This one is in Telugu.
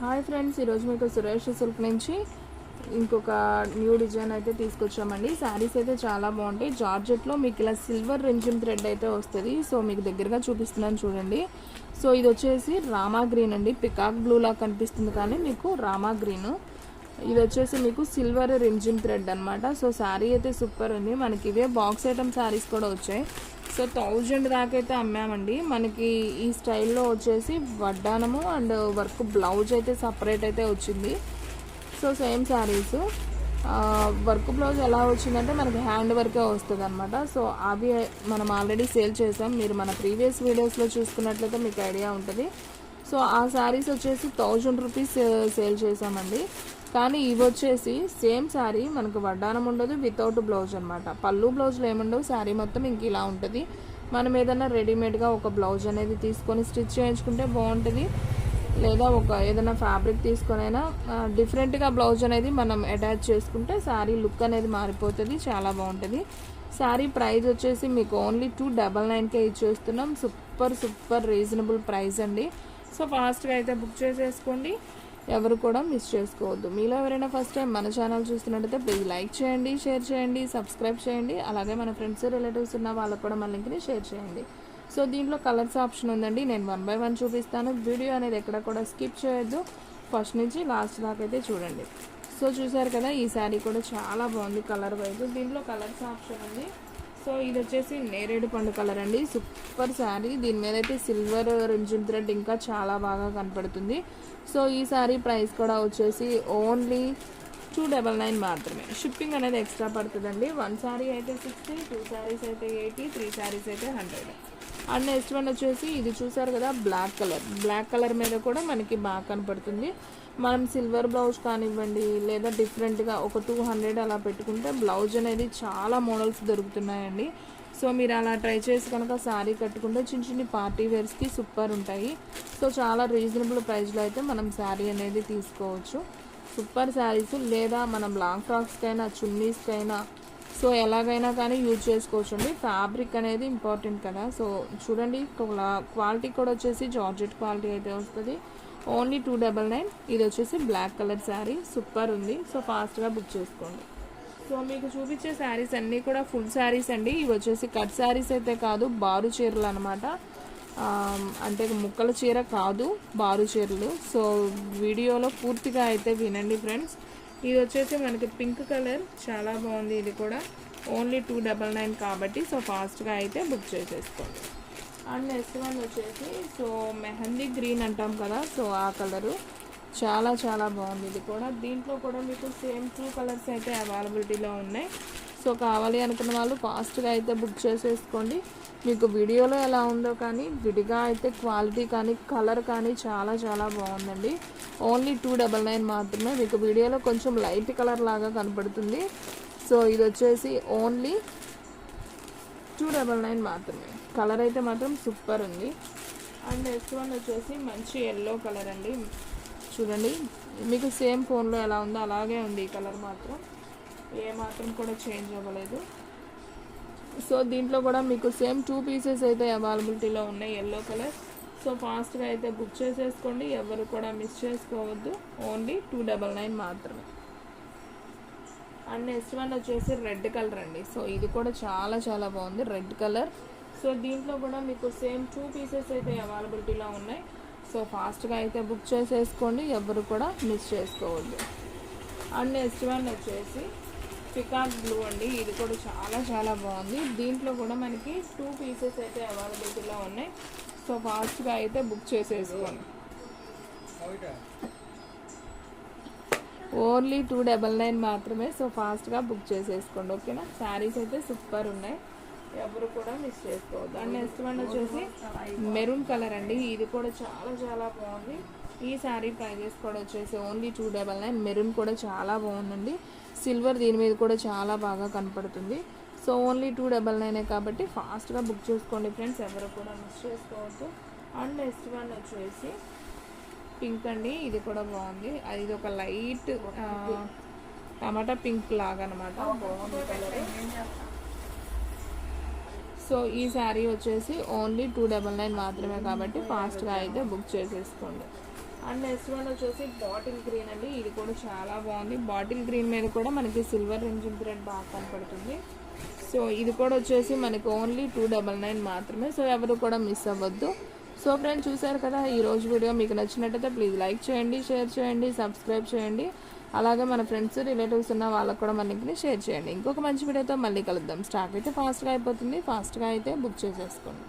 హాయ్ ఫ్రెండ్స్, ఈరోజు మీకు సురేష్ సిల్క్ నుంచి ఇంకొక న్యూ డిజైన్ అయితే తీసుకొచ్చామండి. శారీస్ అయితే చాలా బాగుంటాయి. జార్జెట్లో మీకు ఇలా సిల్వర్ రెంజిమ్ థ్రెడ్ అయితే వస్తుంది. సో మీకు దగ్గరగా చూపిస్తున్నాను చూడండి. సో ఇది వచ్చేసి రామా గ్రీన్ అండి. పికాక్ బ్లూ లా కనిపిస్తుంది కానీ మీకు రామా గ్రీన్. ఇది వచ్చేసి మీకు సిల్వర్ రెంజిమ్ థ్రెడ్ అనమాట. సో శారీ అయితే సూపర్ ఉంది. మనకి ఇవే బాక్స్ ఐటమ్ శారీస్ కూడా వచ్చాయి. సో 1000 దాకా అయితే అమ్మామండి. మనకి ఈ స్టైల్లో వచ్చేసి వడ్డానము అండ్ వర్క్ బ్లౌజ్ అయితే సపరేట్ అయితే వచ్చింది. So same saris work blouse ఎలా వచ్చిందంటే మనకి హ్యాండ్ వర్కే వస్తుంది అనమాట. సో అవి మనం ఆల్రెడీ సేల్ చేసాం. మీరు మన ప్రీవియస్ వీడియోస్లో చూసుకున్నట్లయితే మీకు ఐడియా ఉంటుంది. సో ఆ శారీస్ వచ్చేసి 1000 రూపీస్ సేల్ చేసామండి. కానీ ఇవి వచ్చేసి సేమ్ శారీ మనకు వడ్డానం ఉండదు, వితౌట్ బ్లౌజ్ అనమాట. పళ్ళు బ్లౌజ్లో ఏముండవు, శారీ మొత్తం ఇంక ఇలా ఉంటుంది. మనం ఏదైనా రెడీమేడ్గా ఒక బ్లౌజ్ అనేది తీసుకొని స్టిచ్ చేయించుకుంటే బాగుంటుంది. లేదా ఏదైనా ఫ్యాబ్రిక్ తీసుకొని అయినా డిఫరెంట్గా బ్లౌజ్ అనేది మనం అటాచ్ చేసుకుంటే శారీ లుక్ అనేది మారిపోతుంది, చాలా బాగుంటుంది. శారీ ప్రైస్ వచ్చేసి మీకు ఓన్లీ 299కే ఇచ్చేస్తున్నాం. సూపర్ రీజనబుల్ ప్రైస్ అండి. సో ఫాస్ట్గా అయితే బుక్ చేసేసుకోండి, ఎవరు కూడా మిస్ చేసుకోవద్దు. మీలో ఎవరైనా ఫస్ట్ టైం మన ఛానల్ చూస్తున్నట్టయితే ప్లీజ్ లైక్ చేయండి, షేర్ చేయండి, సబ్స్క్రైబ్ చేయండి. అలాగే మన ఫ్రెండ్స్ రిలేటివ్స్ ఉన్న వాళ్ళకు కూడా మన లింక్ని షేర్ చేయండి. సో దీంట్లో కలర్స్ ఆప్షన్ ఉందండి. నేను 1 by 1 చూపిస్తాను. వీడియో అనేది ఎక్కడ కూడా స్కిప్ చేయొద్దు, ఫస్ట్ నుంచి లాస్ట్ దాకా అయితే చూడండి. సో చూసారు కదా, ఈ శారీ కూడా చాలా బాగుంది కలర్ వైజ్. దీంట్లో కలర్స్ ఆప్షన్ ఉంది. సో ఇది వచ్చేసి నేరేడు పండు కలర్ అండి. సూపర్ శారీ. దీని మీద అయితే సిల్వర్ రింజిమ్ థ్రెడ్ ఇంకా చాలా బాగా కనపడుతుంది. సో ఈ శారీ ప్రైస్ కూడా వచ్చేసి ఓన్లీ 299 మాత్రమే. షిప్పింగ్ అనేది ఎక్స్ట్రా పడుతుందండి. 1 శారీ అయితే 60, 2 శారీస్ అయితే 80, 3 శారీస్ అయితే 100. అండ్ నెక్స్ట్ వన్ వచ్చేసి ఇది చూసారు కదా, బ్లాక్ కలర్ మీద కూడా మనకి బాగా కనపడుతుంది. మనం సిల్వర్ బ్లౌజ్ కానివ్వండి లేదా డిఫరెంట్గా ఒక 200 అలా పెట్టుకుంటే బ్లౌజ్ అనేది చాలా మోడల్స్ దొరుకుతున్నాయండి. సో మీరు అలా ట్రై చేసి కనుక శారీ కట్టుకుంటే చిన్న పార్టీ వేర్స్కి సూపర్ ఉంటాయి. సో చాలా రీజనబుల్ ప్రైస్లో అయితే మనం శారీ అనేది తీసుకోవచ్చు. సూపర్ శారీస్. లేదా మనం లాంగ్ ఫ్రాక్స్కైనా చున్నీస్కైనా సో ఎలాగైనా కానీ యూజ్ చేసుకోవచ్చు అండి. ఫ్యాబ్రిక్ అనేది ఇంపార్టెంట్ కదా. సో చూడండి, క్వాలిటీ కూడా వచ్చేసి జార్జెట్ క్వాలిటీ అయితే వస్తుంది. ఓన్లీ 299. ఇది వచ్చేసి బ్లాక్ కలర్ శారీ, సూపర్ ఉంది. సో ఫాస్ట్గా బుక్ చేసుకోండి. సో మీకు చూపించే శారీస్ అన్నీ కూడా ఫుల్ శారీస్ అండి. ఇవి వచ్చేసి కట్ శారీస్ అయితే కాదు, బారు చీరలు అనమాట. అంటే ముక్కల చీర కాదు, బారు చీరలు. సో వీడియోలో పూర్తిగా అయితే వినండి ఫ్రెండ్స్. ఇది వచ్చేసి మనకి పింక్ కలర్, చాలా బాగుంది. ఇది కూడా ఓన్లీ 299 కాబట్టి సో ఫాస్ట్గా అయితే బుక్ చేసేసుకోండి. అండ్ నెక్స్ట్ వన్ వచ్చేసి సో మెహందీ గ్రీన్ అంటాం కదా, సో ఆ కలరు చాలా బాగుంది. ఇది కూడా దీంట్లో కూడా మీకు సేమ్ 2 కలర్స్ అయితే అవైలబిలిటీలో ఉన్నాయి. సో కావాలి అనుకున్న వాళ్ళు ఫాస్ట్గా అయితే బుక్ చేసేసుకోండి. మీకు వీడియోలో ఎలా ఉందో కానీ విడిగా అయితే క్వాలిటీ కానీ కలర్ కానీ చాలా బాగుందండి. ఓన్లీ 299 మాత్రమే. మీకు వీడియోలో కొంచెం లైట్ కలర్ లాగా కనపడుతుంది. సో ఇది వచ్చేసి ఓన్లీ 299 మాత్రమే. కలర్ అయితే మాత్రం సూపర్ ఉంది. అండ్ నెక్స్ట్ వన్ వచ్చేసి మంచి ఎల్లో కలర్ అండి. చూడండి, మీకు సేమ్ ఫోన్లో ఎలా ఉందో అలాగే ఉంది. ఈ కలర్ మాత్రం ఏ మాత్రం కూడా చేంజ్ అవ్వలేదు. సో దీంట్లో కూడా మీకు సేమ్ 2 పీసెస్ అయితే అవైలబిలిటీలో ఉన్నాయి, ఎల్లో కలర్. సో ఫాస్ట్గా అయితే బుక్ చేసేసుకోండి, ఎవరు కూడా మిస్ చేసుకోవద్దు. ఓన్లీ 299 మాత్రమే. అండ్ నెక్స్ట్ వన్ వచ్చేసి రెడ్ కలర్ అండి. సో ఇది కూడా చాలా బాగుంది, రెడ్ కలర్. సో దీంట్లో కూడా మీకు సేమ్ 2 పీసెస్ అయితే అవైలబిలిటీలో ఉన్నాయి. సో ఫాస్ట్గా అయితే బుక్ చేసేసుకోండి, ఎవరు కూడా మిస్ చేసుకోవద్దు. అండ్ నెక్స్ట్ వన్ వచ్చేసి పికాక్ బ్లూ అండి. ఇది కూడా చాలా బాగుంది. దీంట్లో కూడా మనకి 2 పీసెస్ అయితే అవైలబిలిటీలో ఉన్నాయి. సో ఫాస్ట్గా అయితే బుక్ చేసేసుకోండి. ఓన్లీ 299 మాత్రమే. సో ఫాస్ట్గా బుక్ చేసేసుకోండి, ఓకేనా. శారీస్ అయితే సూపర్ ఉన్నాయి, ఎవరు కూడా మిస్ చేసుకోవద్దు. అండ్ నెక్స్ట్ వన్ వచ్చేసి మెరూన్ కలర్ అండి. ఇది కూడా చాలా బాగుంది. ఈ శారీ ప్రైజెస్ కూడా వచ్చేసి ఓన్లీ 299. మెరూన్ కూడా చాలా బాగుందండి. సిల్వర్ దీని మీద కూడా చాలా బాగా కనపడుతుంది. సో ఓన్లీ 299 కాబట్టి ఫాస్ట్గా బుక్ చేసుకోండి ఫ్రెండ్స్, ఎవరు కూడా మిస్ చేసుకోవద్దు. అండ్ నెక్స్ట్ వన్ వచ్చేసి పింక్ అండి. ఇది కూడా బాగుంది. ఇది ఒక లైట్ టమాటా పింక్ లాగా అనమాట, బాగుంది కలర్. సో ఈ శారీ వచ్చేసి ఓన్లీ 299 మాత్రమే కాబట్టి ఫాస్ట్గా అయితే బుక్ చేసేసుకోండి. అండ్ నెక్స్ట్ వన్ వచ్చేసి బాటిల్ గ్రీన్ అండి. ఇది కూడా చాలా బాగుంది. బాటిల్ గ్రీన్ మీద కూడా మనకి సిల్వర్ రింజిమ్ థ్రెడ్ బాగా కనపడుతుంది. సో ఇది కూడా వచ్చేసి మనకి ఓన్లీ 299 మాత్రమే. సో ఎవరు కూడా మిస్ అవ్వద్దు. సో ఫ్రెండ్స్ చూసారు కదా ఈరోజు వీడియో. మీకు నచ్చినట్టయితే ప్లీజ్ లైక్ చేయండి, షేర్ చేయండి, సబ్స్క్రైబ్ చేయండి. అలాగే మన ఫ్రెండ్స్ రిలేటివ్స్ ఉన్న వాళ్ళకు కూడా మన లింక్ని షేర్ చేయండి. ఇంకొక మంచి వీడియోతో మళ్ళీ కలుద్దాం. స్టాక్ అయితే ఫాస్ట్గా అయిపోతుంది. ఫాస్ట్గా అయితే బుక్ చేసేసుకోండి.